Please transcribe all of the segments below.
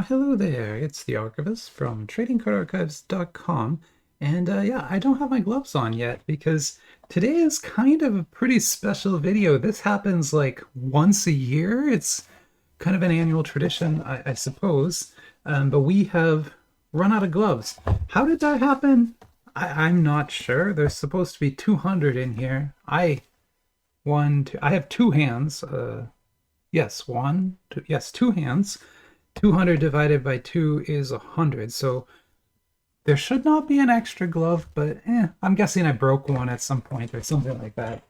Well, hello there, it's the Archivist from tradingcardarchives.com. And yeah, I don't have my gloves on yet because today is kind of a pretty special video. This happens like once a year. It's kind of an annual tradition, I suppose. But we have run out of gloves. How did that happen? I'm not sure. There's supposed to be 200 in here. I have two hands. Yes, one, two, yes, two hands. 200 divided by 2 is 100. So there should not be an extra glove, but I'm guessing I broke one at some point or something like that.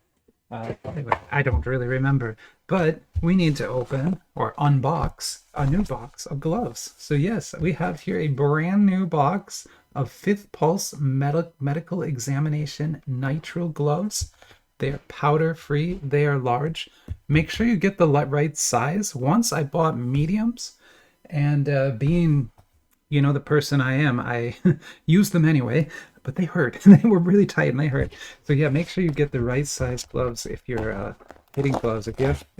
Anyway, I don't really remember. But we need to open or unbox a new box of gloves. So yes, we have here a brand new box of Fifth Pulse Medical Examination Nitrile gloves. They are powder free. They are large. Make sure you get the right size. Once I bought mediums, and being, the person I am, I used them anyway, but they hurt. They were really tight and they hurt. So yeah, make sure you get the right size gloves if you're hitting gloves. If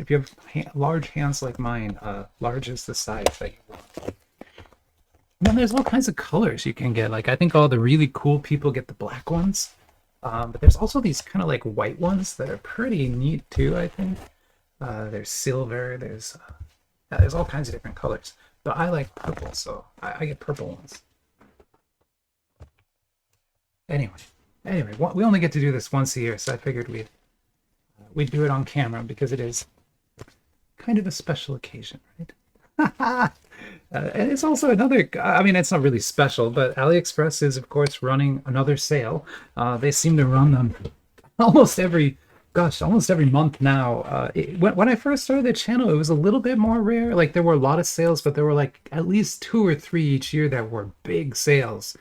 you have large hands like mine, large is the size that you want. And then there's all kinds of colors you can get. Like I think all the really cool people get the black ones. But there's also these kind of like white ones that are pretty neat too, I think. There's silver, there's all kinds of different colors. But I like purple, so I get purple ones. Anyway, we only get to do this once a year, so I figured we'd do it on camera because it is kind of a special occasion, right? And it's also another, I mean, it's not really special, but AliExpress is, of course, running another sale. They seem to run them almost every month now. When I first started the channel, it was a little bit more rare. Like there were a lot of sales, but there were like at least 2 or 3 each year that were big sales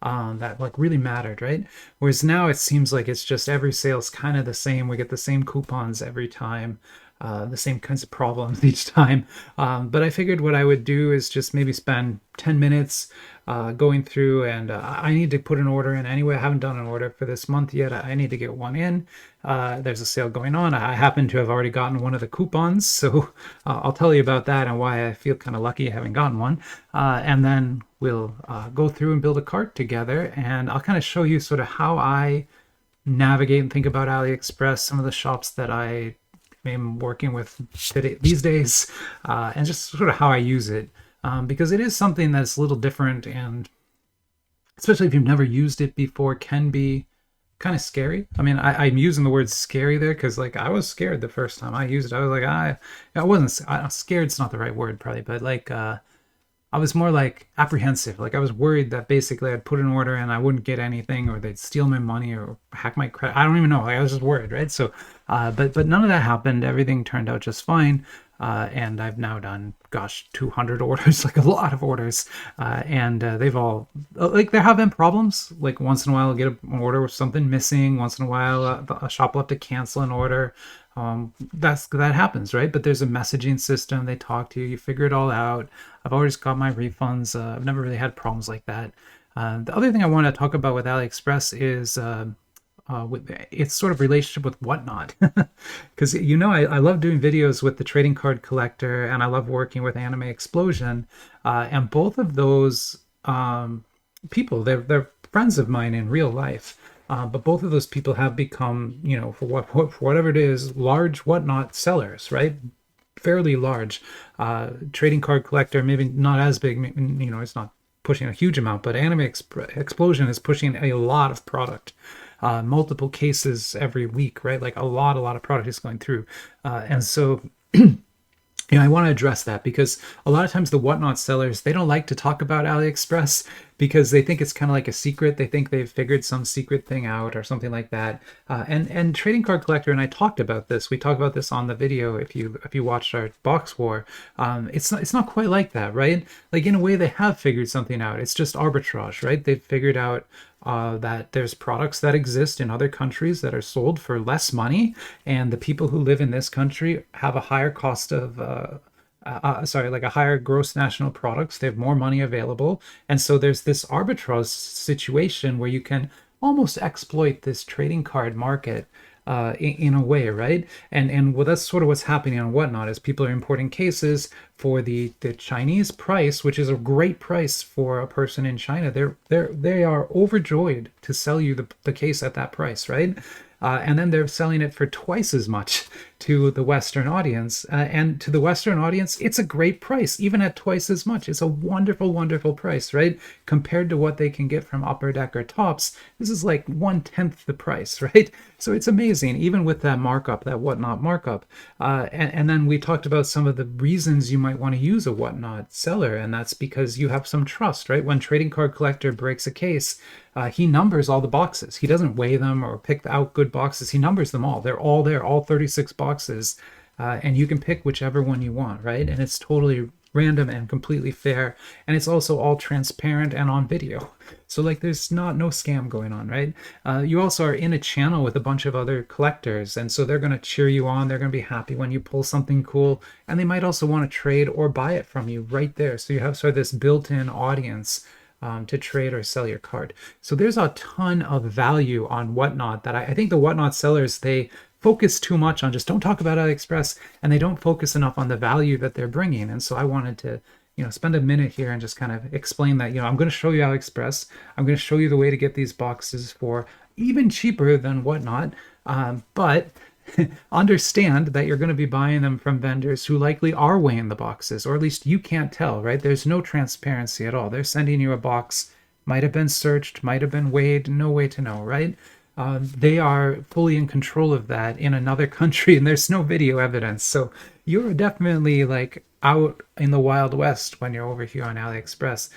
that like really mattered, right? Whereas now it seems like it's just every sale's kind of the same. We get the same coupons every time. The same kinds of problems each time. But I figured what I would do is just maybe spend 10 minutes going through, and I need to put an order in anyway. I haven't done an order for this month yet. I need to get one in. There's a sale going on. I happen to have already gotten one of the coupons, so I'll tell you about that and why I feel kind of lucky having gotten one. And then we'll go through and build a cart together, and I'll kind of show you sort of how I navigate and think about AliExpress, some of the shops that I'm working with today, these days, and just sort of how I use it, because it is something that's a little different, and especially if you've never used it before, can be kind of scary. I mean, I'm using the word scary there because like I was scared the first time I used it. I was like, I wasn't scared. It's not the right word probably, but like I was more like apprehensive. Like I was worried that basically I'd put an order and I wouldn't get anything, or they'd steal my money or hack my credit. I don't even know. Like I was just worried, right? So, but none of that happened. Everything turned out just fine. And I've now done, 200 orders, like a lot of orders. And they've all, like there have been problems. Like once in a while I'll get an order with something missing. Once in a while a shop will have to cancel an order. That happens, right? But there's a messaging system. They talk to you. You figure it all out. I've always got my refunds. I've never really had problems like that. The other thing I want to talk about with AliExpress is with its sort of relationship with Whatnot, because I love doing videos with the trading card collector, and I love working with Anime Explosion, and both of those people, they're friends of mine in real life. But both of those people have become, for whatever it is, large Whatnot sellers, right? Fairly large. Trading card collector, maybe not as big, it's not pushing a huge amount, but Anime Explosion is pushing a lot of product. Multiple cases every week, right? Like a lot of product is going through. And so I want to address that because a lot of times the Whatnot sellers, they don't like to talk about AliExpress because they think it's kind of like a secret. They think they've figured some secret thing out or something like that. And Trading Card Collector and I talked about this. We talked about this on the video if you watched our box war. It's not quite like that, right? Like in a way they have figured something out. It's just arbitrage, right? They've figured out that there's products that exist in other countries that are sold for less money, and the people who live in this country have a higher cost of like a higher gross national products. They have more money available, and so there's this arbitrage situation where you can almost exploit this trading card market in a way, right? And well, that's sort of what's happening on Whatnot is people are importing cases for the Chinese price, which is a great price for a person in China. They are overjoyed to sell you the case at that price, right? And then they're selling it for twice as much to the Western audience. And to the Western audience, it's a great price, even at twice as much. It's a wonderful, wonderful price, right? Compared to what they can get from Upper Deck or Tops, this is like 1/10 the price, right? So it's amazing, even with that markup, that Whatnot markup. And then we talked about some of the reasons you might want to use a Whatnot seller, and that's because you have some trust, right? When Trading Card Collector breaks a case, he numbers all the boxes. He doesn't weigh them or pick out good boxes. He numbers them all. They're all there, all 36 boxes, and you can pick whichever one you want, right? And it's totally random and completely fair, and it's also all transparent and on video. So like there's no scam going on, right? You also are in a channel with a bunch of other collectors, and so they're going to cheer you on. They're going to be happy when you pull something cool, and they might also want to trade or buy it from you right there. So you have sort of this built-in audience to trade or sell your card. So there's a ton of value on Whatnot that I think the Whatnot sellers, they focus too much on just don't talk about AliExpress, and they don't focus enough on the value that they're bringing. And so I wanted to, spend a minute here and just kind of explain that, I'm going to show you AliExpress. I'm going to show you the way to get these boxes for even cheaper than Whatnot. But understand that you're going to be buying them from vendors who likely are weighing the boxes, or at least you can't tell, right? There's no transparency at all. They're sending you a box, might have been searched, might have been weighed, no way to know, right? They are fully in control of that in another country, and there's no video evidence. So you're definitely like out in the Wild West when you're over here on AliExpress.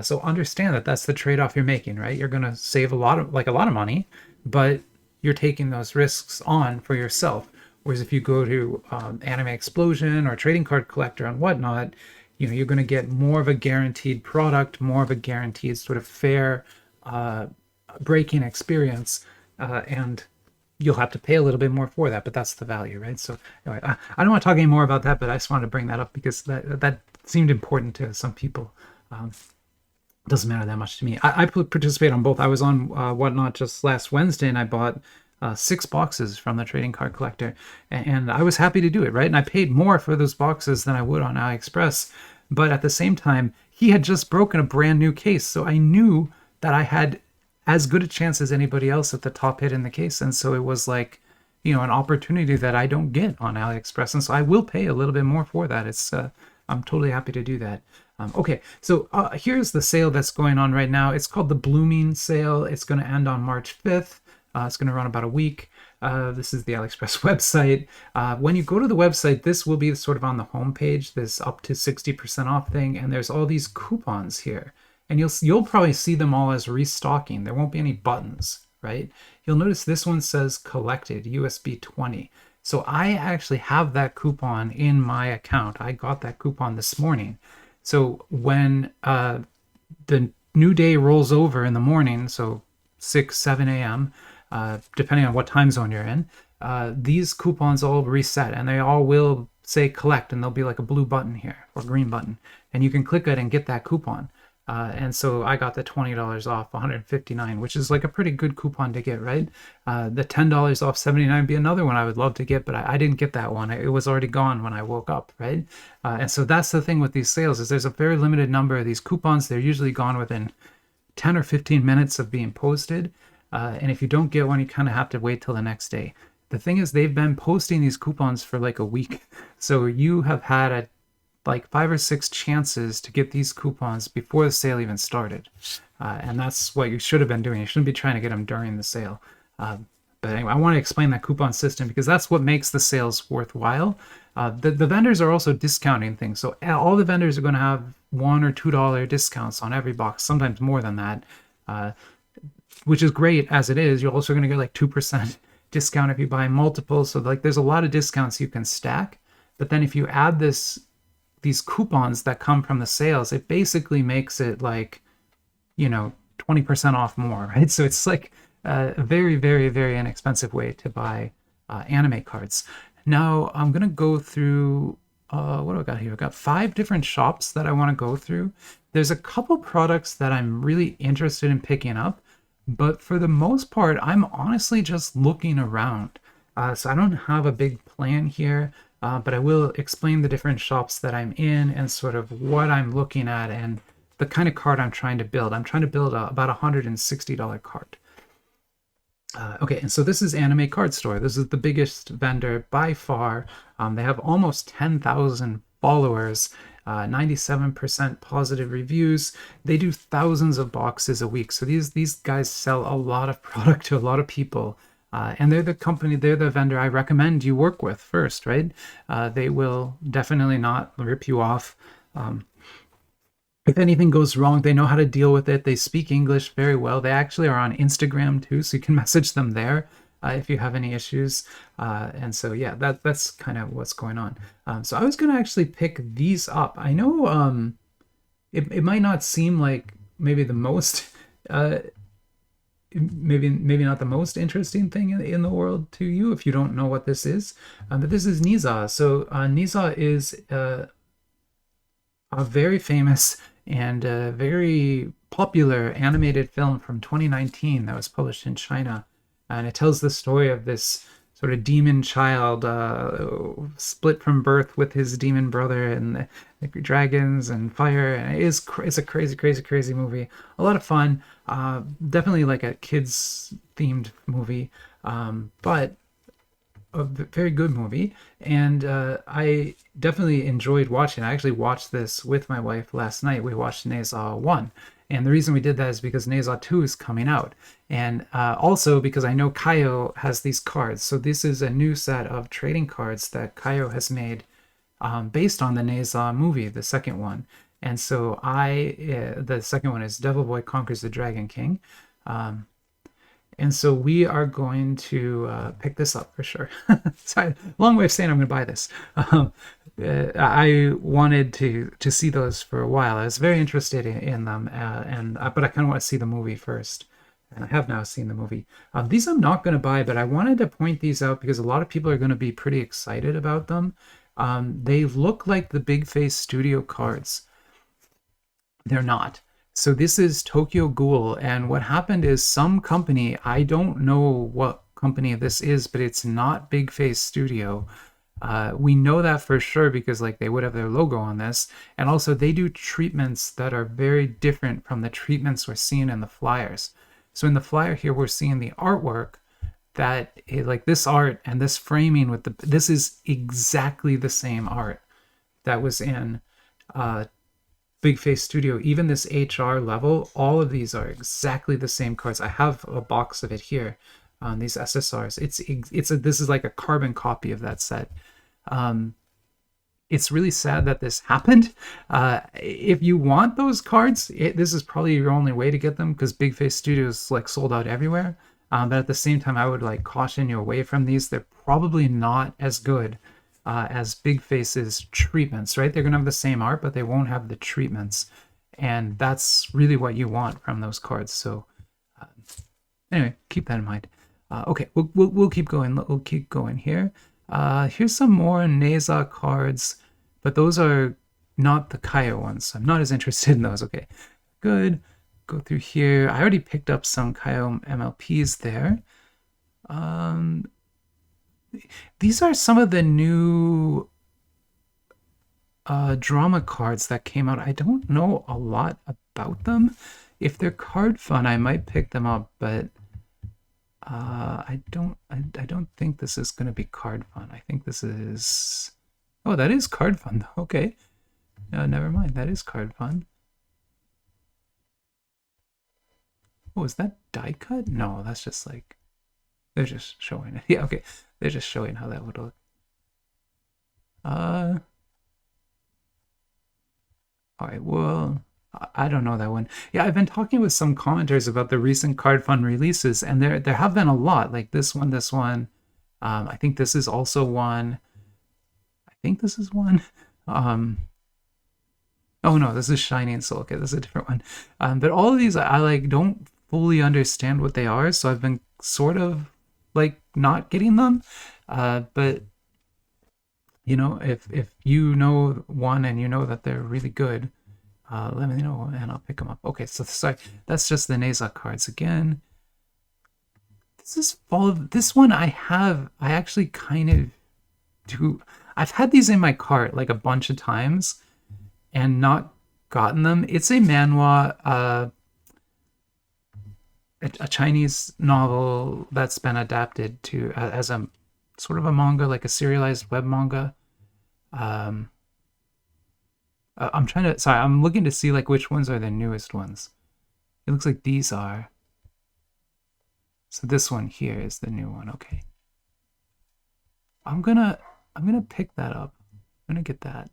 So understand that that's the trade-off you're making, right? You're going to save a lot of money, but you're taking those risks on for yourself. Whereas if you go to Anime Explosion or Trading Card Collector and Whatnot, you're going to get more of a guaranteed product, more of a guaranteed sort of fair breaking experience, and you'll have to pay a little bit more for that, but that's the value, right? So anyway, I don't want to talk any more about that, but I just wanted to bring that up because that seemed important to some people. Doesn't matter that much to me. I participate on both. I was on Whatnot just last Wednesday, and I bought 6 boxes from the Trading Card Collector, and I was happy to do it, right? And I paid more for those boxes than I would on AliExpress, but at the same time, he had just broken a brand new case, so I knew that I had as good a chance as anybody else at the top hit in the case, and so it was like, an opportunity that I don't get on AliExpress, and so I will pay a little bit more for that. It's I'm totally happy to do that. Okay, so here's the sale that's going on right now. It's called the Blooming Sale. It's going to end on March 5th. It's going to run about a week. This is the AliExpress website. When you go to the website, this will be sort of on the home page, this up to 60% off thing, and there's all these coupons here. And you'll probably see them all as restocking. There won't be any buttons, right? You'll notice this one says collected, USB 20. So I actually have that coupon in my account. I got that coupon this morning. So when the new day rolls over in the morning, so 6, 7 a.m., depending on what time zone you're in, these coupons all reset, and they all will say collect, and there'll be like a blue button here, or green button, and you can click it and get that coupon. And so I got the $20 off $159, which is like a pretty good coupon to get, right? The $10 off $79 would be another one I would love to get, but I didn't get that one. It was already gone when I woke up, right? And so that's the thing with these sales, is there's a very limited number of these coupons. They're usually gone within 10 or 15 minutes of being posted. And if you don't get one, you kind of have to wait till the next day. The thing is, they've been posting these coupons for like a week. So you have had like 5 or 6 chances to get these coupons before the sale even started. And that's what you should have been doing. You shouldn't be trying to get them during the sale. But anyway, I want to explain that coupon system because that's what makes the sales worthwhile. The vendors are also discounting things. So all the vendors are going to have $1 or $2 discounts on every box, sometimes more than that, which is great as it is. You're also going to get like 2% discount if you buy multiples. So like there's a lot of discounts you can stack. But then if you add these coupons that come from the sales, it basically makes it like, 20% off more, right? So it's like a very, very, very inexpensive way to buy anime cards. Now I'm going to go through, what do I got here? I've got 5 different shops that I want to go through. There's a couple products that I'm really interested in picking up, but for the most part, I'm honestly just looking around. So I don't have a big plan here. but I will explain the different shops that I'm in and sort of what I'm looking at and the kind of card I'm trying to build. I'm trying to build about $160 card. Okay, and so this is Anime Card Store. This is the biggest vendor by far. They have almost 10,000 followers, 97% positive reviews. They do thousands of boxes a week. So these guys sell a lot of product to a lot of people. And they're the company, they're the vendor I recommend you work with first, right? They will definitely not rip you off. If anything goes wrong, they know how to deal with it. They speak English very well. They actually are on Instagram too, so you can message them there if you have any issues. And so, yeah, that's kind of what's going on. So I was going to actually pick these up. I know it might not seem like maybe the most, maybe not the most interesting thing in the world to you if you don't know what this is. But this is Niza. So Niza is a very famous and very popular animated film from 2019 that was published in China. And it tells the story of this sort of demon child split from birth with his demon brother, and the dragons and fire. And it's a crazy movie. A lot of fun. Definitely like a kids themed movie, but a very good movie. And I definitely enjoyed watching. I actually watched this with my wife last night. We watched Neza 1. And the reason we did that is because Neza 2 is coming out. And also because I know Kayou has these cards. So this is a new set of trading cards that Kayou has made based on the Neza movie, the second one. And so the second one is Devil Boy Conquers the Dragon King. And so we are going to pick this up for sure. Sorry, long way of saying I'm going to buy this. I wanted to see those for a while. I was very interested in them, but I kind of want to see the movie first. And I have now seen the movie. These I'm not going to buy, but I wanted to point these out because a lot of people are going to be pretty excited about them. They look like the Big Face Studio cards. They're not. So this is Tokyo Ghoul, and what happened is some company, I don't know what company this is, but it's not Big Face Studio. We know that for sure because like they would have their logo on this, and also they do treatments that are very different from the treatments we're seeing in the flyers. So in the flyer here, we're seeing the artwork that like this art and this framing with this is exactly the same art that was in Big Face Studio. Even this HR level, all of these are exactly the same cards. I have a box of it here. These SSRs. This is like a carbon copy of that set. It's really sad that this happened. If you want those cards, this is probably your only way to get them because Big Face Studio is like sold out everywhere. But at the same time, I would like caution you away from these. They're probably not as good as Big Face's treatments, right? They're going to have the same art, but they won't have the treatments. And that's really what you want from those cards. So anyway, keep that in mind. Okay, we'll keep going. We'll keep going here. Here's some more Neza cards, but those are not the Kayou ones. So I'm not as interested in those. Okay, good. Go through here. I already picked up some Kayou MLPs there. These are some of the new drama cards that came out. I don't know a lot about them. If they're card fun, I might pick them up, but I don't think this is going to be card fun. I think this is... Oh, that is card fun, though. Okay. Never mind. That is card fun. Oh, is that die cut? No, that's just like... They're just showing it. Yeah, okay. They're just showing how that would look. All right, well... I don't know that one. Yeah, I've been talking with some commenters about the recent card fund releases, and there have been a lot. Like this one. I think this is also one. I think this is one. Oh no, this is Shining Soul. Okay, this is a different one. But all of these, I like don't fully understand what they are, so I've been sort of like not getting them. But you know, if you know one and you know that they're really good. Let me know and I'll pick them up. Okay, so sorry, that's just the Neza cards again. This is full of this one. I actually kind of do. I've had these in my cart like a bunch of times and not gotten them. It's a manhwa, a Chinese novel that's been adapted to as a sort of a manga, like a serialized web manga. Um, I'm trying to. Sorry, I'm looking to see like which ones are the newest ones. It looks like these are. So this one here is the new one. Okay. I'm gonna pick that up. I'm gonna get that.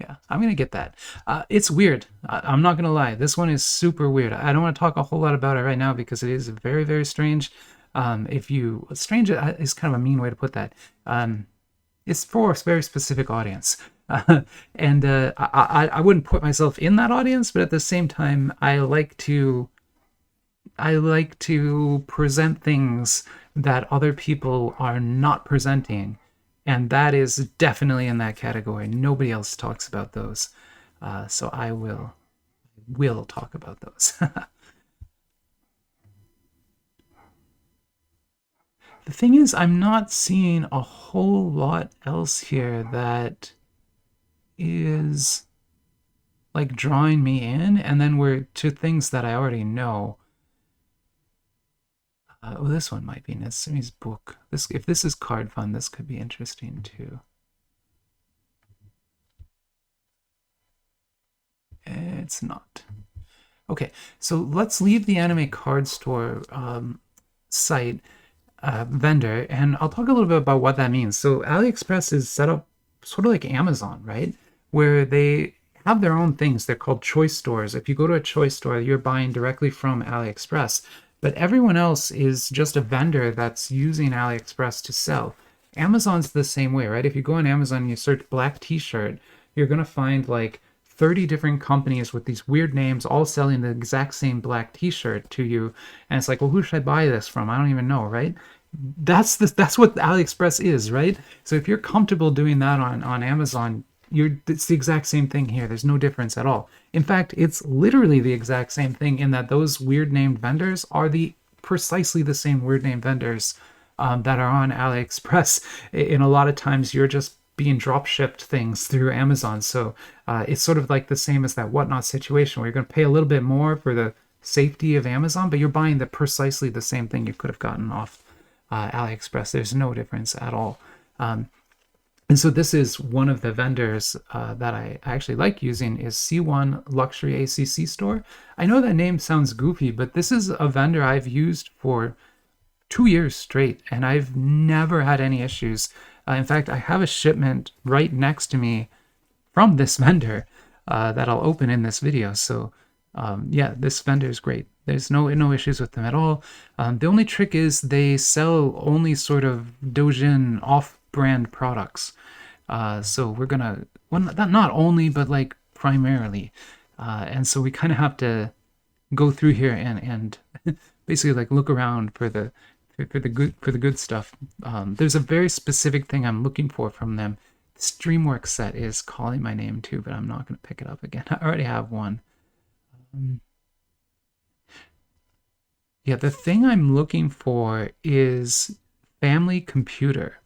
Yeah, I'm gonna get that. It's weird. I'm not gonna lie. This one is super weird. I don't want to talk a whole lot about it right now because it is very, very strange. If you strange is kind of a mean way to put that. It's for a very specific audience, and I wouldn't put myself in that audience, but at the same time, I like to present things that other people are not presenting, and that is definitely in that category. Nobody else talks about those, so I will talk about those. The thing is, I'm not seeing a whole lot else here that is like drawing me in, and then we're to things that I already know. Oh, this one might be Natsumi's book. If this is card fun, this could be interesting too. It's not. Okay, so let's leave the anime card store site vendor, and I'll talk a little bit about what that means. So AliExpress is set up sort of like Amazon, right? Where they have their own things. They're called choice stores. If you go to a choice store, you're buying directly from AliExpress. But everyone else is just a vendor that's using AliExpress to sell. Amazon's the same way, right? If you go on Amazon and you search black t-shirt, you're going to find like 30 different companies with these weird names all selling the exact same black t-shirt to you. And it's like, well, who should I buy this from? I don't even know, right? That's what AliExpress is, right? So if you're comfortable doing that on Amazon, it's the exact same thing here. There's no difference at all. In fact, it's literally the exact same thing in that those weird named vendors are precisely the same weird named vendors that are on AliExpress. In a lot of times, you're just being drop shipped things through Amazon. So it's sort of like the same as that Whatnot situation where you're going to pay a little bit more for the safety of Amazon, but you're buying precisely the same thing you could have gotten off AliExpress. There's no difference at all. And so this is one of the vendors that I actually like using is C1 Luxury ACC Store. I know that name sounds goofy, but this is a vendor I've used for 2 years straight, and I've never had any issues. In fact, I have a shipment right next to me from this vendor that I'll open in this video. So yeah, this vendor is great. There's no issues with them at all. The only trick is they sell only sort of Dojin off-brand products. So we're gonna, well, not only, but like primarily. And so we kind of have to go through here and basically like look around for the good stuff. There's a very specific thing I'm looking for from them. This DreamWorks set is calling my name too, but I'm not going to pick it up again. I already have one. Yeah, the thing I'm looking for is family computer.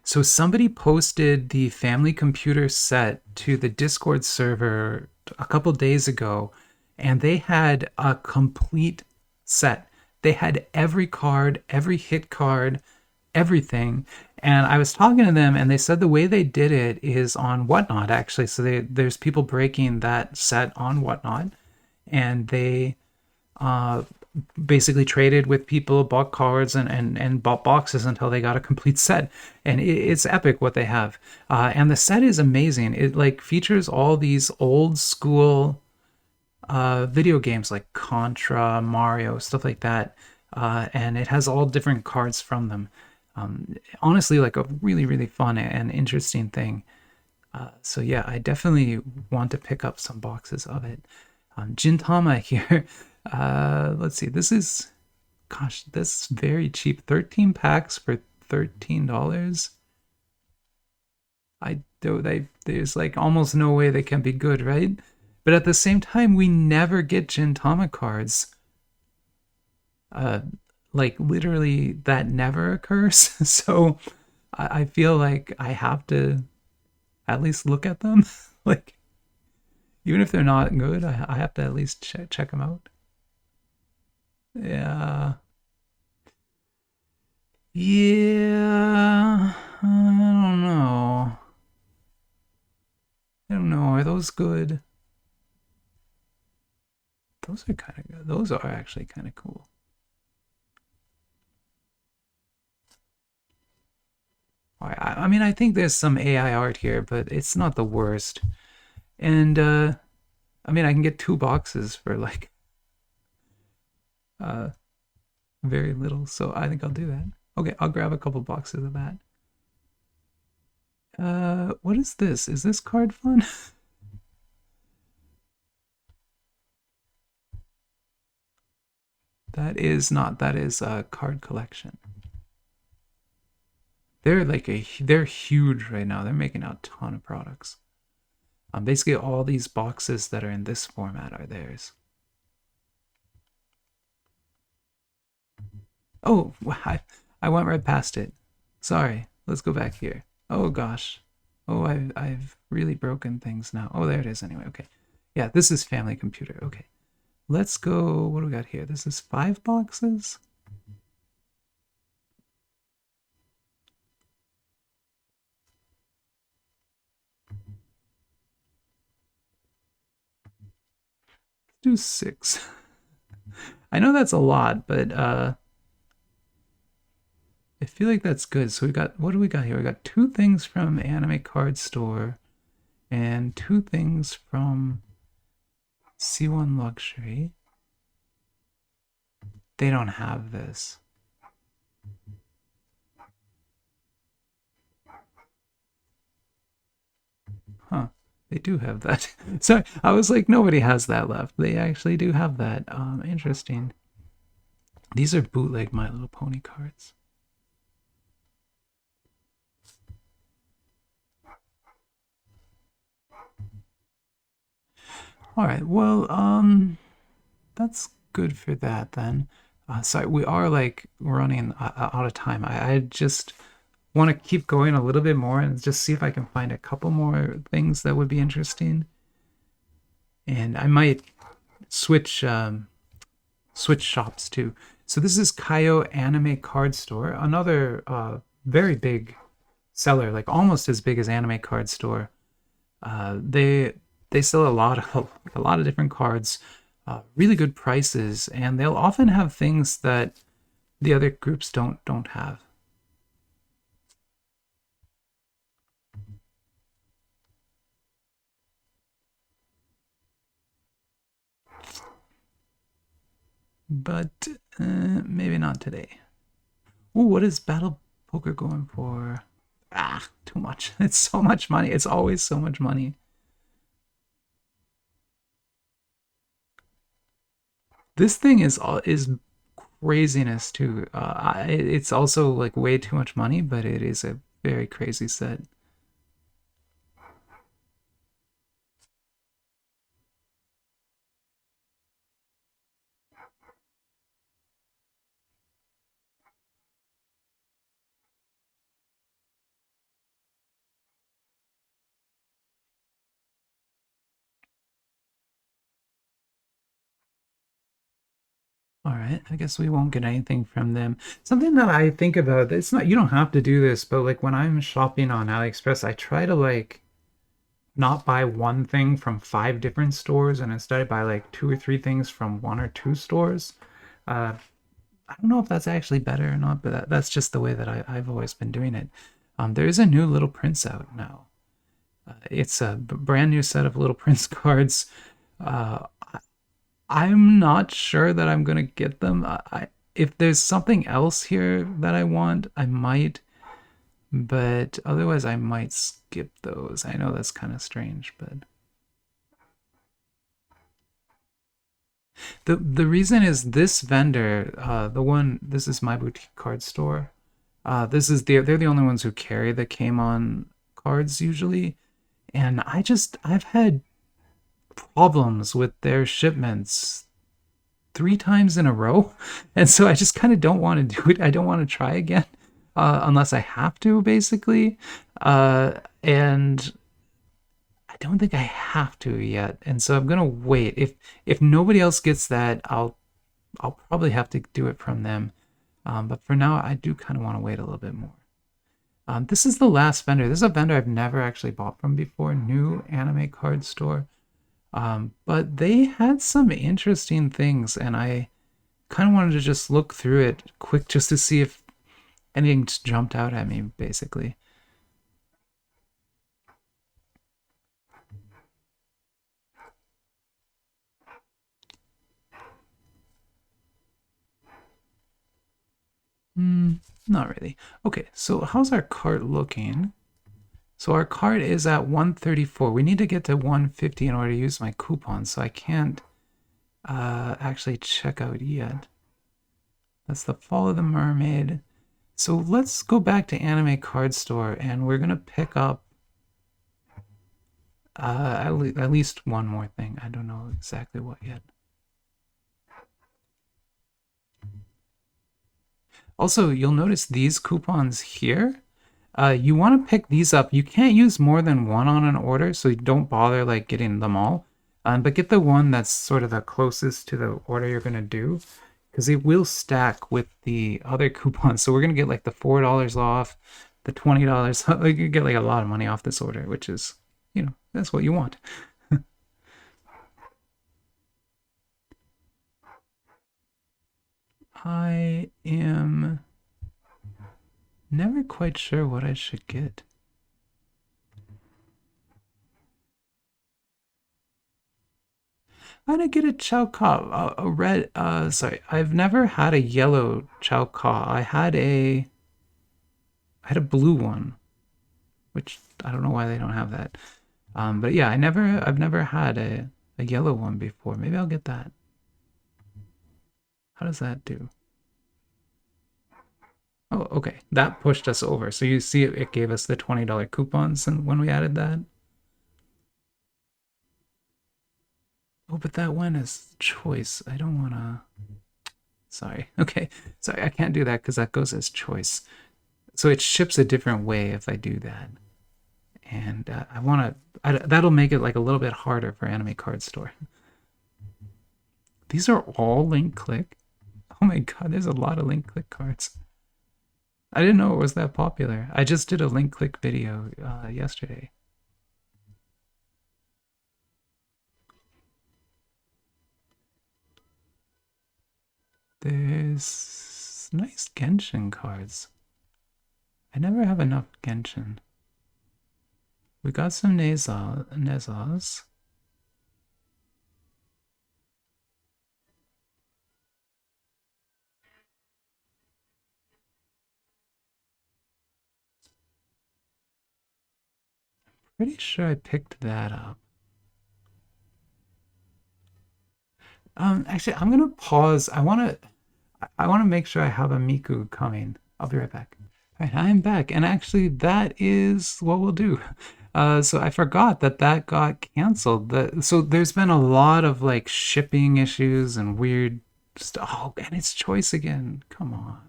So somebody posted the family computer set to the Discord server a couple days ago, and they had a complete set. They had every card, every hit card, everything. And I was talking to them, and they said the way they did it is on Whatnot, actually. So there's people breaking that set on Whatnot, and they basically traded with people, bought cards and bought boxes until they got a complete set. And it's epic what they have. And the set is amazing. It like features all these old school video games like Contra, Mario, stuff like that. And it has all different cards from them. Honestly, like a really, really fun and interesting thing. So yeah, I definitely want to pick up some boxes of it. Gintama here. Let's see. This is very cheap. 13 packs for $13. There's like almost no way they can be good, right? But at the same time, we never get Gintama cards. like literally that never occurs. So I feel like I have to at least look at them. Like even if they're not good, I have to at least check them out. Yeah. Yeah. I don't know. I don't know. Are those good? Those are kind of good. Those are actually kind of cool. I mean, I think there's some AI art here, but it's not the worst. And I mean, I can get 2 boxes for like uh very little, so I think I'll do that. Okay, I'll grab a couple boxes of that. What is this? Is this card fun? That is not. That is a card collection. They're huge right now. They're making a ton of products. Basically all these boxes that are in this format are theirs. Oh, I went right past it. Sorry. Let's go back here. Oh gosh. Oh, I've really broken things now. Oh, there it is anyway. Okay. Yeah, this is family computer. Okay. Let's go. What do we got here? This is 5 boxes. Let's do 6. I know that's a lot, but I feel like that's good. So we got, what do we got here? We got 2 things from Anime Card Store and 2 things from C1 Luxury. They don't have this. Huh. They do have that. So I was like, nobody has that left. They actually do have that. Interesting. These are bootleg My Little Pony cards. All right. Well, that's good for that then. Sorry, we are like running out of time. I just want to keep going a little bit more and just see if I can find a couple more things that would be interesting. And I might switch switch shops too. So this is Kayou Anime Card Store, another very big seller, like almost as big as Anime Card Store. They sell a lot of different cards, really good prices, and they'll often have things that the other groups don't have. But maybe not today. Ooh, what is Battle Poker going for? Ah, too much. It's so much money. It's always so much money. This thing is craziness too. It's also like way too much money, but it is a very crazy set. All right, I guess we won't get anything from them. Something that I think about, it's not, you don't have to do this, but like when I'm shopping on AliExpress, I try to like not buy one thing from 5 different stores and instead I buy like 2 or 3 things from 1 or 2 stores. Uh, I don't know if that's actually better or not, but that's just the way that I've always been doing it. There is a new Little Prince out now. It's a brand new set of Little Prince cards. Uh, I'm not sure that I'm gonna get them. If there's something else here that I want, I might, but otherwise I might skip those. I know that's kind of strange, but the reason is this vendor, the one, this is My Boutique Card Store. This is they're the only ones who carry the Came On cards usually, and I've had problems with their shipments 3 times in a row. And so I just kind of don't want to do it. I don't want to try again unless I have to, basically. And I don't think I have to yet. And so I'm going to wait. If nobody else gets that, I'll probably have to do it from them. But for now, I do kind of want to wait a little bit more. This is the last vendor. This is a vendor I've never actually bought from before. New anime card store. But they had some interesting things, and I kind of wanted to just look through it quick just to see if anything just jumped out at me, basically. Not really. Okay, so how's our cart looking? So our cart is at 134. We need to get to 150 in order to use my coupon, so I can't actually check out yet. That's the Fall of the Mermaid. So let's go back to Anime Card Store, and we're gonna pick up at least one more thing. I don't know exactly what yet. Also, you'll notice these coupons here. You want to pick these up. You can't use more than one on an order, so you don't bother like getting them all. But get the one that's sort of the closest to the order you're gonna do, because it will stack with the other coupons. So we're gonna get like the $4 off, the $20. Like you get like a lot of money off this order, which is, that's what you want. I am never quite sure what I should get. I'm gonna get a Chow Ka, a red, sorry, I've never had a yellow Chow Ka. I had a blue one, which I don't know why they don't have that. But yeah, I've never had a yellow one before. Maybe I'll get that. How does that do? Oh, okay. That pushed us over. So you see it gave us the $20 coupons and when we added that. Oh, but that one is choice. I don't want to... Sorry. Okay. Sorry, I can't do that because that goes as choice. So it ships a different way if I do that. And I want to... That'll make it like a little bit harder for Anime Card Store. These are all link click. Oh my god, there's a lot of link click cards. I didn't know it was that popular. I just did a link click video yesterday. There's nice Genshin cards. I never have enough Genshin. We got some Nezas. Pretty sure I picked that up. Actually, I'm gonna pause. I wanna make sure I have a Miku coming. I'll be right back. All right, I am back, and actually, that is what we'll do. So I forgot that got canceled. So there's been a lot of like shipping issues and weird stuff. Oh, and it's choice again. Come on.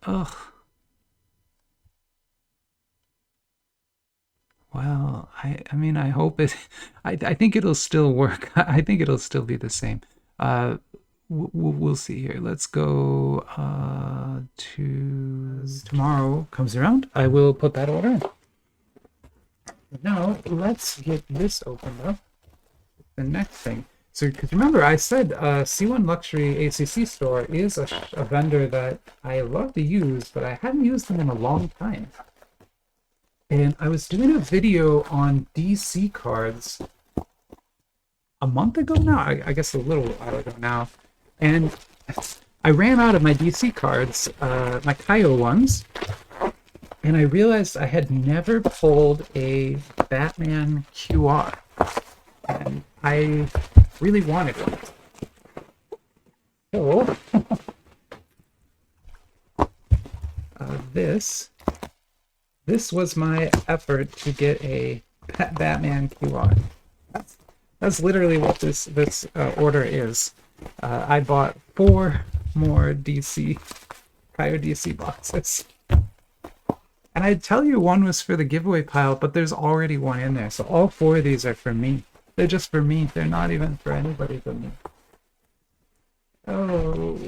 Ugh. Well, I mean, I hope it. I think it'll still work. I think it'll still be the same. We'll see here. Let's go to tomorrow comes around. I will put that order in. Now let's get this opened up. The next thing. So, because remember, I said C1 Luxury ACC Store is a vendor that I love to use, but I hadn't used them in a long time. And I was doing a video on DC cards a month ago now, I guess a little while ago now. And I ran out of my DC cards, my Kayou ones, and I realized I had never pulled a Batman QR. And I really wanted one. So, this was my effort to get a Batman QR. That's literally what this order is. I bought 4 more Kayou DC boxes. And I'd tell you one was for the giveaway pile, but there's already one in there. So all 4 of these are for me. They're just for me. They're not even for anybody but me. Oh,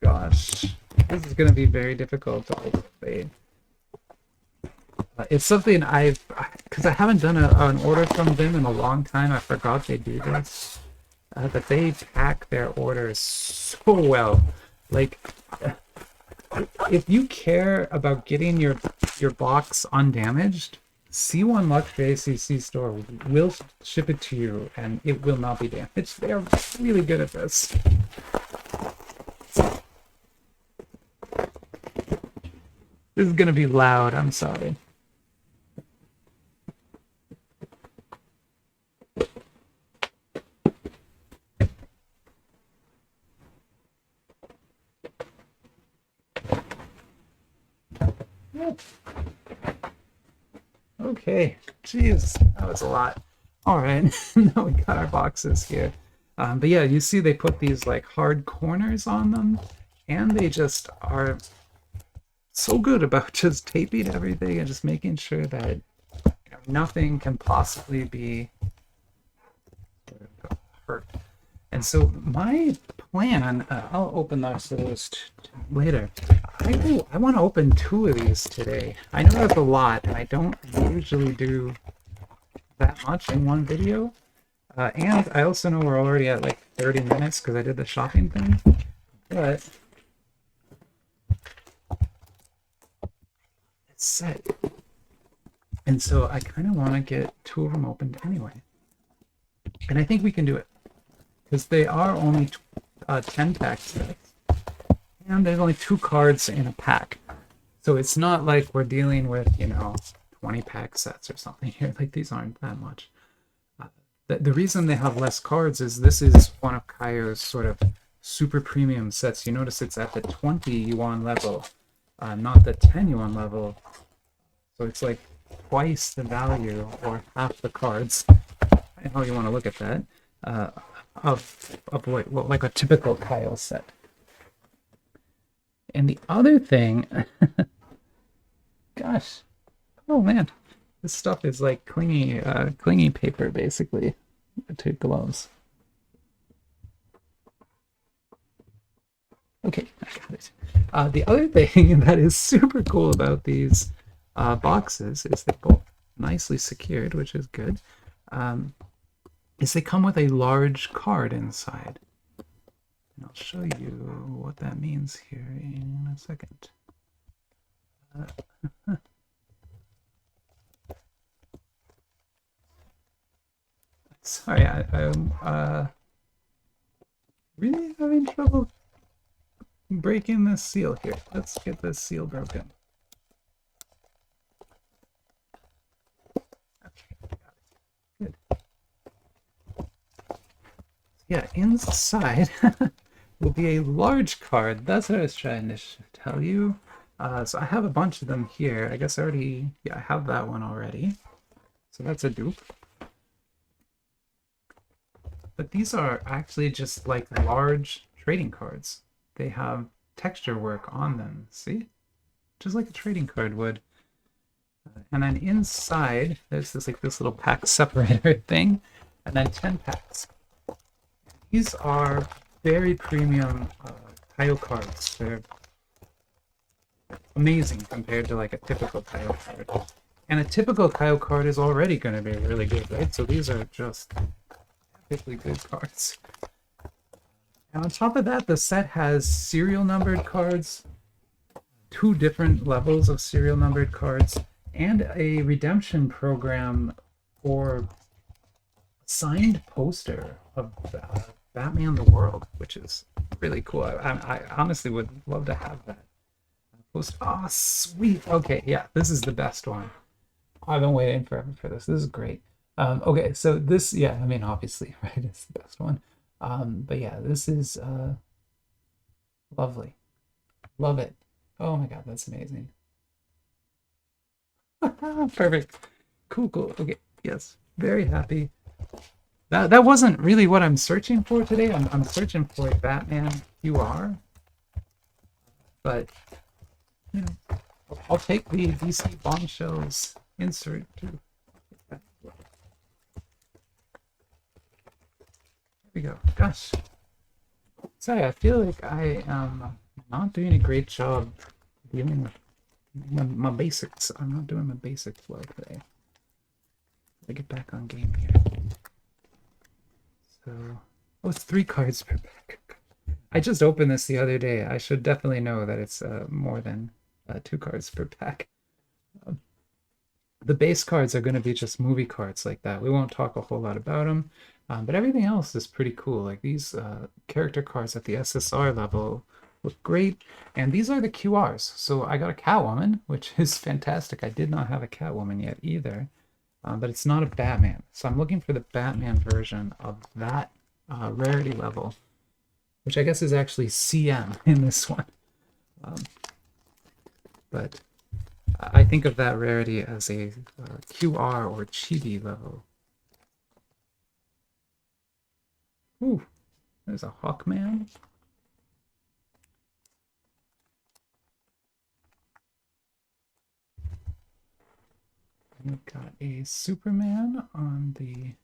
gosh. This is going to be very difficult to overplay. It's something because I haven't done an order from them in a long time. I forgot they do this. But they pack their orders so well. Like, if you care about getting your box undamaged, C1 Luxury ACC store will ship it to you and it will not be damaged. They are really good at this. This is gonna be loud, I'm sorry. Okay, jeez, that was a lot. All right, now we got our boxes here. But yeah, you see they put these like hard corners on them, and they just are so good about just taping everything and just making sure that nothing can possibly be hurt. And so my plan, I'll open those later. I want to open 2 of these today. I know that's a lot, and I don't usually do that much in one video. And I also know we're already at like 30 minutes because I did the shopping thing. But it's set. And so I kind of want to get 2 of them opened anyway. And I think we can do it. Because they are only 10 pack sets. And there's only 2 cards in a pack. So it's not like we're dealing with, 20 pack sets or something here. Like, these aren't that much. The reason they have less cards is this is one of Kayou's sort of super premium sets. You notice it's at the 20 yuan level, not the 10 yuan level. So it's like twice the value or half the cards, how you want to look at that, of like a typical Kayou set. And the other thing, gosh, oh man, this stuff is like clingy paper basically to gloves. Okay, I got it. The other thing that is super cool about these boxes is they're both nicely secured, which is good. Is they come with a large card inside. And I'll show you what that means here in a second. Sorry, I'm really having trouble breaking this seal here. Let's get this seal broken. Okay, got it. Good. Yeah, inside will be a large card. That's what I was trying to tell you. So I have a bunch of them here. I guess I have that one already. So that's a dupe. But these are actually just like large trading cards. They have texture work on them, see? Just like a trading card would. And then inside, there's this little pack separator thing, and then 10 packs. These are very premium Kayou cards. They're amazing compared to like a typical Kayou card. And a typical Kayou card is already going to be really good, right? So these are just epically good cards. And on top of that, the set has serial numbered cards, 2 different levels of serial numbered cards, and a redemption program for signed poster of Batman the World, which is really cool. I honestly would love to have that poster. Oh, sweet. Okay, yeah, this is the best one. I've been waiting forever for this. This is great. Okay, so this, yeah, I mean, obviously, right, it's the best one. But yeah, this is lovely. Love it. Oh my god, that's amazing. Perfect. Cool. Okay, yes, very happy. That wasn't really what I'm searching for today. I'm searching for a Batman QR, but you know, I'll take the DC Bombshells insert too. There we go. Gosh, sorry, I feel like I am not doing a great job dealing with my basics. I'm not doing my basics well today. Let me get back on game here. So, oh, it's 3 cards per pack. I just opened this the other day. I should definitely know that it's more than 2 cards per pack. The base cards are going to be just movie cards like that. We won't talk a whole lot about them, but everything else is pretty cool. Like these character cards at the SSR level look great, and these are the QRs. So I got a Catwoman, which is fantastic. I did not have a Catwoman yet either, but it's not a Batman. So I'm looking for the Batman version of that rarity level, which I guess is actually CM in this one. But I think of that rarity as a QR or chibi level. Ooh, there's a Hawkman. And we've got a Superman on the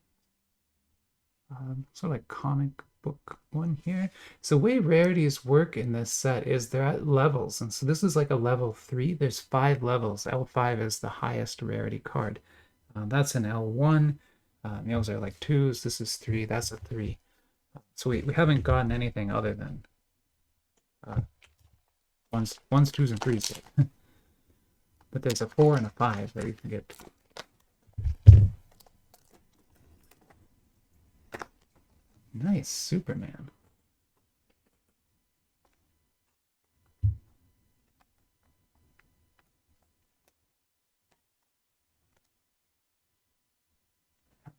sort of like comic book one here. So the way rarities work in this set is they're at levels, and so this is like a level 3. There's 5 levels. L5 is the highest rarity card. That's an L1. Those are like 2s. This is 3. That's a 3. So we haven't gotten anything other than 1s, 2s, and 3s. But there's a 4 and a 5 that you can get to. Nice Superman.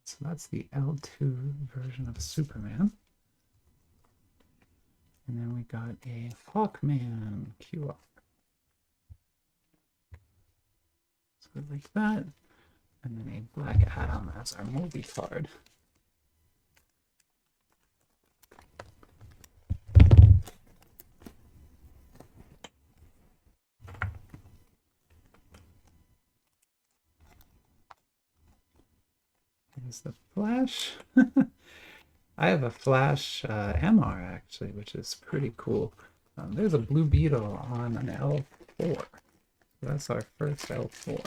So that's the L2 version of Superman. And then we got a Hawkman QR. So like that. And then a Black Adam as our movie card. Is the Flash. I have a Flash MR actually, which is pretty cool. There's a Blue Beetle on an L4. That's our first L4.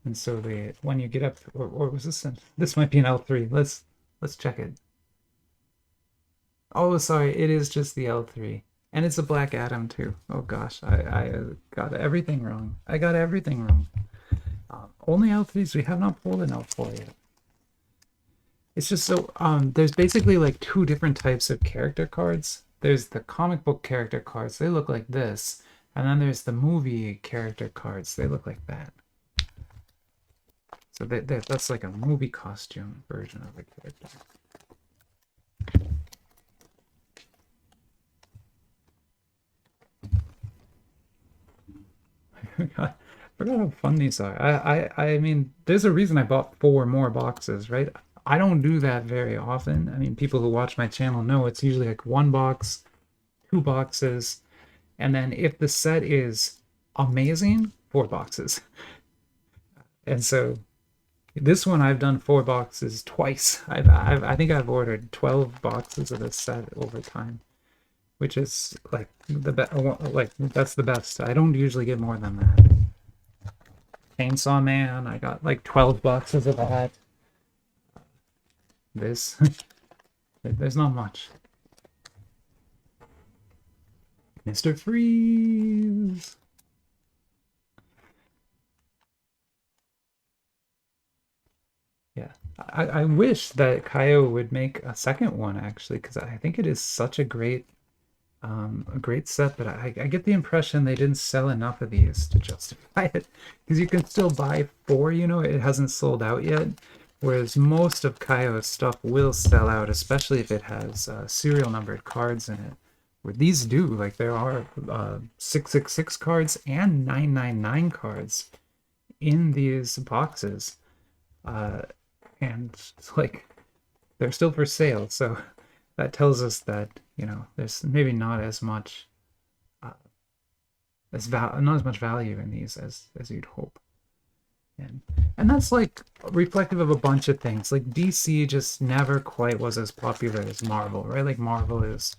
And so when you get up, or was this this might be an L3. Let's check it. Oh, sorry, it is just the L3. And it's a Black Adam too. Oh gosh, I got everything wrong. I got everything wrong. Only L3s. We have not pulled an L4 yet. It's just so there's basically like 2 different types of character cards. There's the comic book character cards. They look like this, and then there's the movie character cards. They look like that. So that's like a movie costume version of a character. I forgot how fun these are. I mean, there's a reason I bought 4 more boxes, right? I don't do that very often. I mean, people who watch my channel know it's usually like 1 box, 2 boxes, and then if the set is amazing, 4 boxes. And so this one I've done 4 boxes twice. I think I've ordered 12 boxes of this set over time, which is like that's the best. I don't usually get more than that. Chainsaw Man, I got like 12 boxes of that. This, there's not much. Mr. Freeze. Yeah, I wish that Kayou would make a second one actually, because I think it is such a great set, but I get the impression they didn't sell enough of these to justify it, because you can still buy 4, you know, it hasn't sold out yet, whereas most of Kayou's stuff will sell out, especially if it has serial numbered cards in it, where these do. Like there are 666 cards and 999 cards in these boxes, uh, and it's like they're still for sale. So that tells us that, you know, there's maybe not as much uh, not as much value in these as you'd hope. And that's like reflective of a bunch of things. Like DC just never quite was as popular as Marvel, right? Like Marvel is,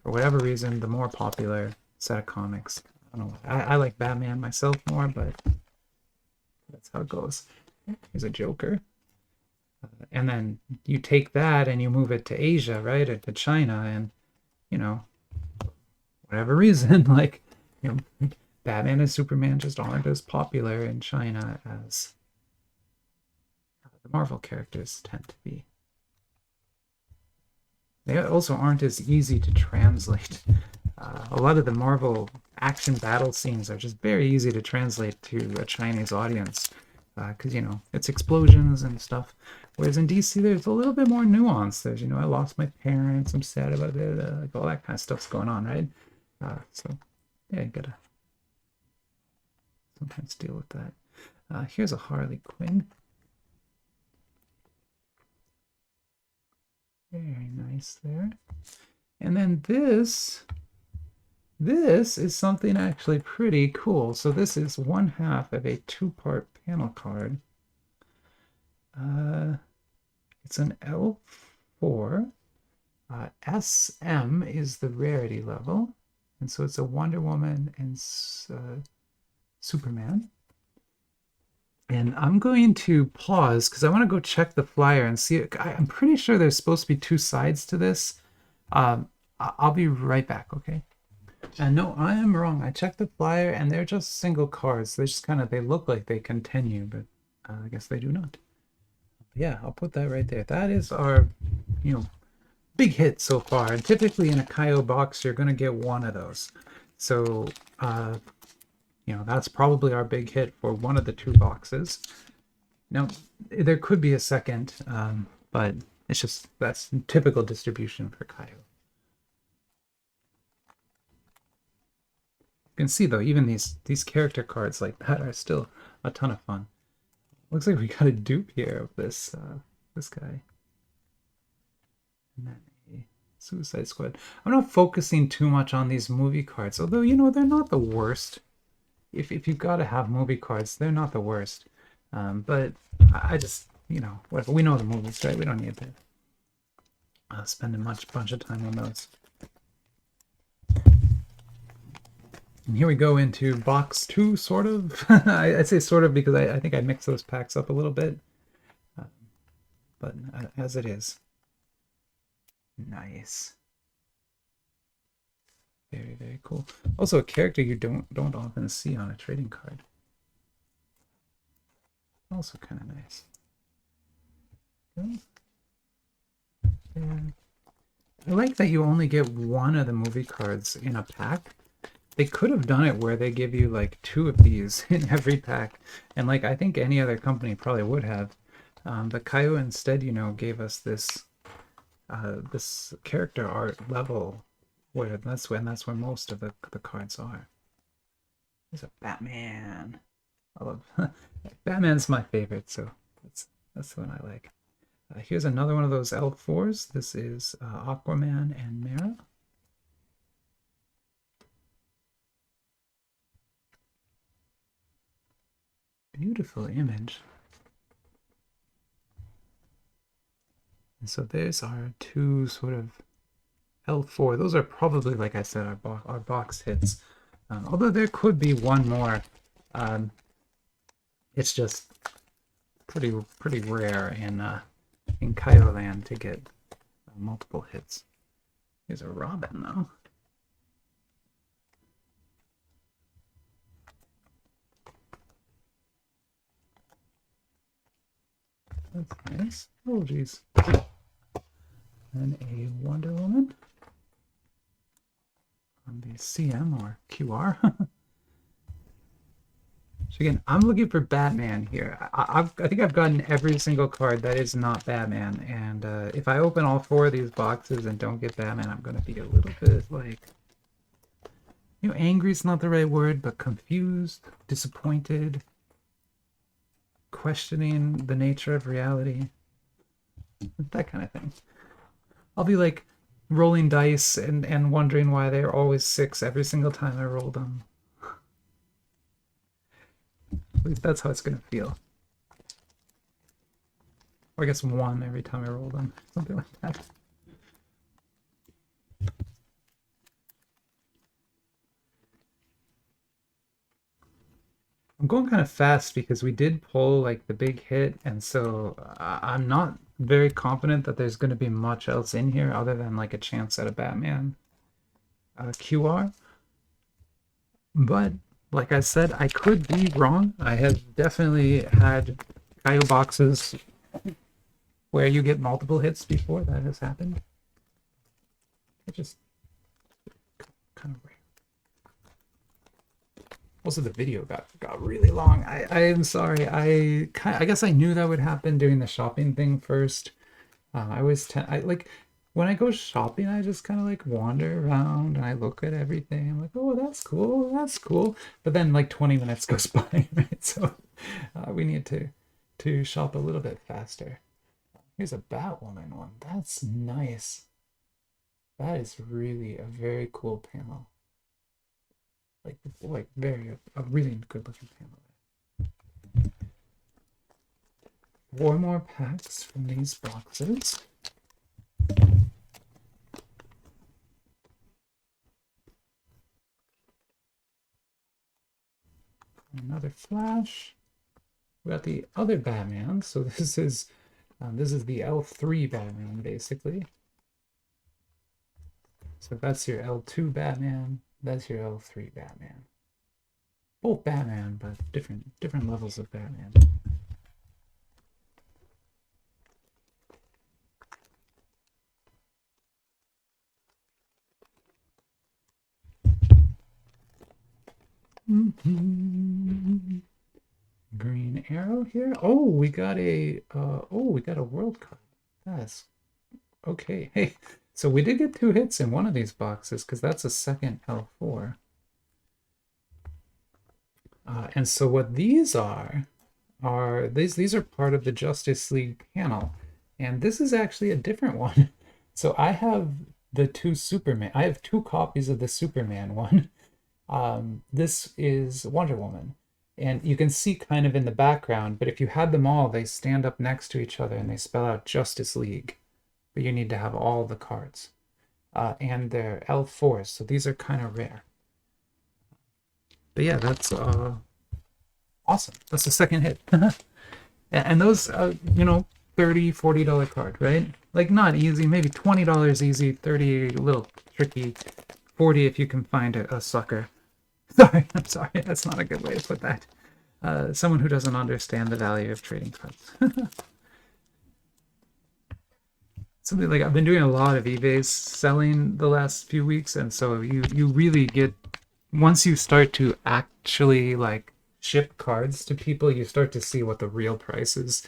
for whatever reason, the more popular set of comics. I don't know. I like Batman myself more, but that's how it goes. Here's a Joker. And then you take that and you move it to Asia, right? Or to China, and, you know, whatever reason, like, you know, Batman and Superman just aren't as popular in China as the Marvel characters tend to be. They also aren't as easy to translate. A lot of the Marvel action battle scenes are just very easy to translate to a Chinese audience because, you know, it's explosions and stuff. Whereas in DC, there's a little bit more nuance. There's, you know, I lost my parents, I'm sad about it, like all that kind of stuff's going on, right? So, yeah, you gotta sometimes deal with that. Here's a Harley Quinn. Very nice there. And then this is something actually pretty cool. So this is 1/2 of a 2-part panel card. It's an L4. SM is the rarity level. And so it's a Wonder Woman and Superman. And I'm going to pause because I want to go check the flyer and see it. I'm pretty sure there's supposed to be 2 sides to this. I'll be right back, okay? And no, I am wrong. I checked the flyer and they're just single cards. They just kind of, they look like they continue, but I guess they do not. Yeah, I'll put that right there. That is our, you know, big hit so far. And typically in a Kayou box, you're going to get 1 of those. So, you know, that's probably our big hit for 1 of the 2 boxes. Now, there could be a second, but it's just, that's typical distribution for Kayou. You can see though, even these character cards like that are still a ton of fun. Looks like we got a dupe here of this this guy. And then a Suicide Squad. I'm not focusing too much on these movie cards, although, you know, they're not the worst. If you've got to have movie cards, they're not the worst. But I just, you know, whatever. We know the movies, right? We don't need to spend a bunch of time on those. And here we go into box 2, sort of. I'd say sort of because I think I mixed those packs up a little bit. But as it is. Nice. Very, very cool. Also a character you don't often see on a trading card. Also kind of nice. And I like that you only get 1 of the movie cards in a pack. They could have done it where they give you like 2 of these in every pack, and like I think any other company probably would have. But Kayou instead, you know, gave us this this character art level where that's where most of the cards are. There's a Batman. I love Batman's my favorite, so that's the one I like. Here's another one of those L4s. This is Aquaman and Mera. Beautiful image. And so there's our 2 sort of L4. Those are probably, like I said, our box hits. Although there could be 1 more. It's just pretty rare in Kayou land to get multiple hits. Here's a Robin though. That's nice. Oh, geez. And a Wonder Woman on the CM or QR. So again, I'm looking for Batman here. I think I've gotten every single card that is not Batman. And if I open all 4 of these boxes and don't get Batman, I'm going to be a little bit like, you know, angry is not the right word, but confused, disappointed. questioning the nature of reality, that kind of thing. I'll be like rolling dice and wondering why they're always 6 every single time I roll them. At least that's how it's gonna feel. Or I guess 1 every time I roll them, something like that. I'm going kind of fast because we did pull like the big hit, and so I'm not very confident that there's going to be much else in here other than like a chance at a Batman QR. But like I said, I could be wrong. I have definitely had Kayou boxes where you get multiple hits before that has happened. It just kind of weird. Also, the video got really long. I am sorry. I guess I knew that would happen doing the shopping thing first. I always I like when I go shopping, I just kind of like wander around and I look at everything. I'm like, oh, that's cool, that's cool. But then like 20 minutes goes by, right? So we need to shop a little bit faster. Here's a Batwoman one. That's nice. That is really a very cool panel. Like very a really good looking panel. 4 more packs from these boxes. Another Flash. We got the other Batman. So this is the L3 Batman basically. So that's your L2 Batman. That's your L3 Batman. Both Batman, but different levels of Batman. Green Arrow here. Oh, we got a world card. That's okay. Hey, so we did get 2 hits in one of these boxes because that's a second L4. And so what these are these are part of the Justice League panel, and this is actually a different one. So I have the 2 Superman. I have 2 copies of the Superman one. This is Wonder Woman, and you can see kind of in the background, but if you had them all, they stand up next to each other and they spell out Justice League. But you need to have all the cards. And they're L4s, so these are kind of rare. But yeah, that's awesome. That's the second hit. And those, you know, $30, $40 card, right? Like not easy, maybe $20 easy, 30 a little tricky, 40 if you can find a sucker. Sorry, I'm sorry, that's not a good way to put that. Someone who doesn't understand the value of trading cards. Something like I've been doing a lot of eBay selling the last few weeks, and so you really get, once you start to actually like ship cards to people, you start to see what the real prices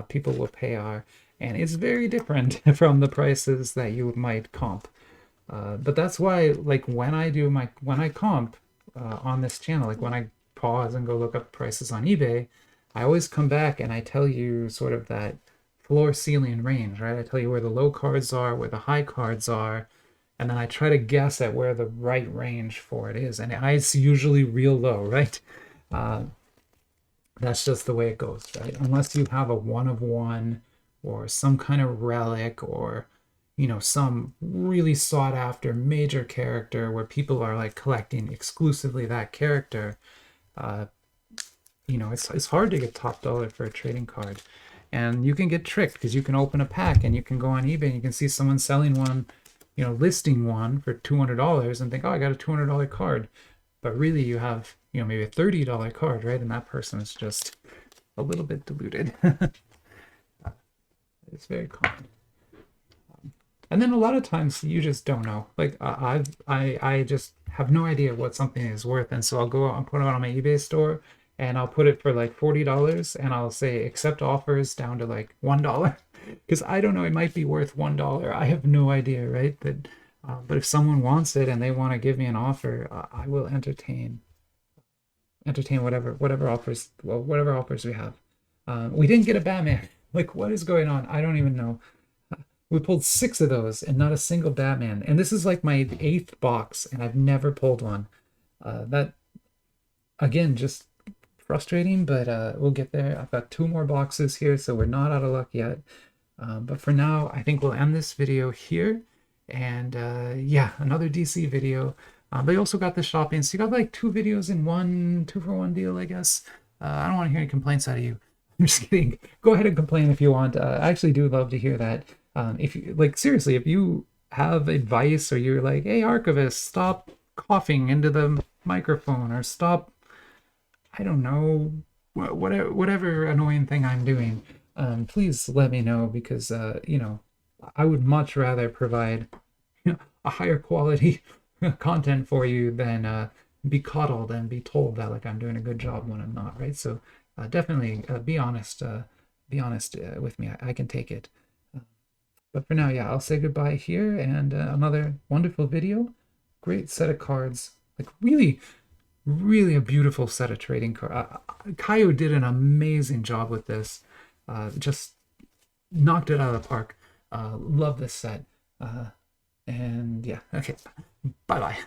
people will pay are, and it's very different from the prices that you might comp. But that's why, like when I comp on this channel, like when I pause and go look up prices on eBay, I always come back and I tell you sort of that floor ceiling range, right? I tell you where the low cards are, where the high cards are, and then I try to guess at where the right range for it is. And it's usually real low, right? That's just the way it goes, right? Unless you have a 1 of 1 or some kind of relic, or you know, some really sought after major character where people are like collecting exclusively that character, you know, it's hard to get top dollar for a trading card. And you can get tricked because you can open a pack and you can go on eBay and you can see someone selling one, you know, listing one for $200 and think, oh, I got a $200 card. But really you have, you know, maybe a $30 card, right? And that person is just a little bit diluted. It's very common. And then a lot of times you just don't know. Like I just have no idea what something is worth. And so I'll go out and put it on my eBay store, and I'll put it for like $40 and I'll say accept offers down to like $1 because I don't know, it might be worth $1. I have no idea, right? But if someone wants it and they want to give me an offer, I will entertain whatever offers we have. We didn't get a Batman. Like, what is going on? I don't even know. We pulled 6 of those and not a single Batman. And this is like my 8th box, and I've never pulled one. That, again, just frustrating, but we'll get there. I've got 2 more boxes here, so we're not out of luck yet. But for now, I think we'll end this video here. And yeah, another DC video. They also got the shopping, so you got like 2 videos in one, 2-for-1 deal, I guess. I don't want to hear any complaints out of you. I'm just kidding. Go ahead and complain if you want. I actually do love to hear that. If you, like, seriously, if you have advice, or you're like, hey, Archivist, stop coughing into the microphone, or stop, I don't know, whatever annoying thing I'm doing, please let me know, because you know, I would much rather provide, you know, a higher quality content for you than be coddled and be told that like I'm doing a good job when I'm not, right? So definitely be honest. Be honest with me. I can take it. But for now, yeah, I'll say goodbye here, and another wonderful video. Great set of cards. Like, really, really a beautiful set of trading cards. Kayou did an amazing job with this. Just knocked it out of the park. Love this set. And yeah, okay. Bye-bye.